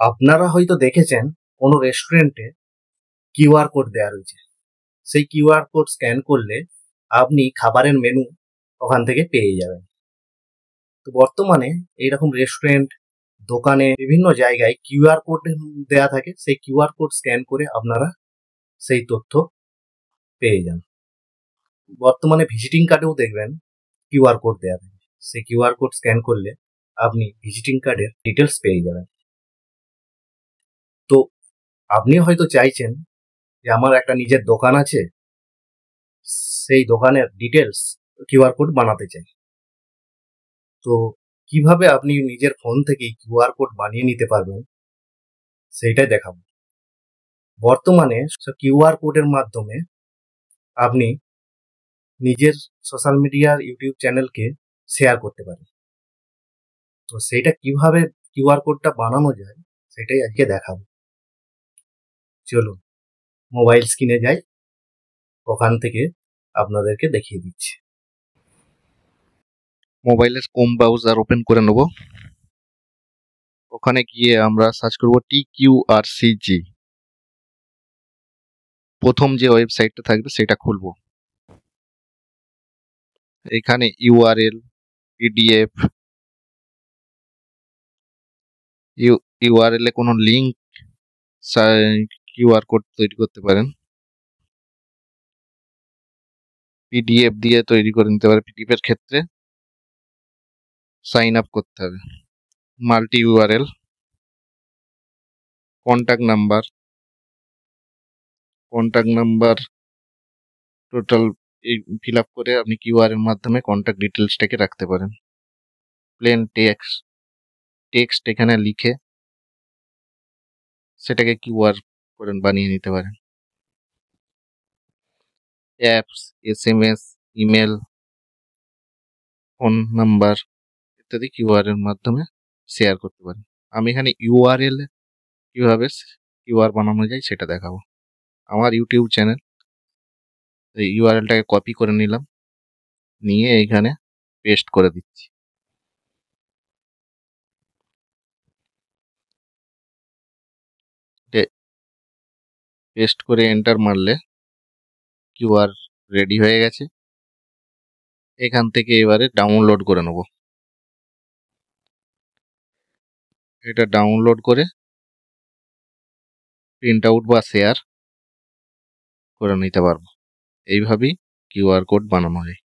আপনারা হয়তো দেখেছেন কোনো রেস্টুরেন্টে কিউআর কোড দেওয়া রয়েছে। সেই কিউআর কোড স্ক্যান করলে আপনি খাবারের মেনু ওখান থেকে পেয়ে যাবেন। তো বর্তমানে এইরকম রেস্টুরেন্ট, দোকানে বিভিন্ন জায়গায় কিউআর কোড দেয়া থাকে। সেই কিউআর কোড স্ক্যান করে আপনারা সেই তথ্য পেয়ে যান। বর্তমানে ভিজিটিং কার্ডেও দেখবেন কিউআর কোড দেয়া থাকে। সেই কিউআর কোড স্ক্যান করলে আপনি ভিজিটিং কার্ডের ডিটেলস পেয়ে যাবেন। তো আপনি হয়তো চাইছেন যে আমার একটা নিজের দোকান আছে, সেই দোকানের ডিটেলস কিউআর কোড বানাতে চাই। তো কিভাবে আপনি নিজের ফোন থেকেই কিউআর কোড বানিয়ে নিতে পারবেন সেইটাই দেখাবো। বর্তমানে কিউআর কোডের মাধ্যমে আপনি নিজের সোশ্যাল মিডিয়ার ইউটিউব চ্যানেলকে শেয়ার করতে পারেন। তো সেইটা কিভাবে কিউআর কোডটা বানানো যায় সেটাই আজকে দেখাবো। চলুন মোবাইল স্ক্রিনে যাই, ওখান থেকে আপনাদেরকে দেখিয়ে দিচ্ছি। মোবাইলের ক্রোম ব্রাউজার ওপেন করে নেব। ওখানে গিয়ে আমরা সার্চ করব TQRCG। প্রথম যে ওয়েবসাইটটা থাকবে সেটা খুলব। এখানে ইউআরএল, পিডিএফ, ইউআরএল এ কোনো লিঙ্ক, কিউআর কোড তৈরি করতে পারেন। পিডিএফ দিয়ে তৈরি করে নিতে পারে। পিডিএফ এর ক্ষেত্রে সাইন আপ করতে হবে। Multi URL, contact number total fill up করে আপনি কিউআর এর মাধ্যমে কন্ট্যাক্ট ডিটেলসটাকে রাখতে পারেন। প্লেন টেক্সট এখানে লিখে সেটাকে কিউআর করে বানিয়ে নিতে পারেন। Apps, SMS, email, phone number ইত্যাদি কিউআর এর মাধ্যমে শেয়ার করতে পারেন। আমি এখানে ইউআরএল কিভাবে কিউআর বানানো যায় সেটা দেখাবো। আমার ইউটিউব চ্যানেল, এই ইউআরএলটাকে কপি করে নিলাম, নিয়ে এখানে পেস্ট করে দিচ্ছি। পেস্ট করে এন্টার মারলে কিউআর রেডি হয়ে গেছে। এখান থেকে এবারে ডাউনলোড করে নেব। এটা ডাউনলোড করে প্রিন্ট আউট বা শেয়ার করে নিতে পারবো। এইভাবেই কিউআর কোড বানানো যায়।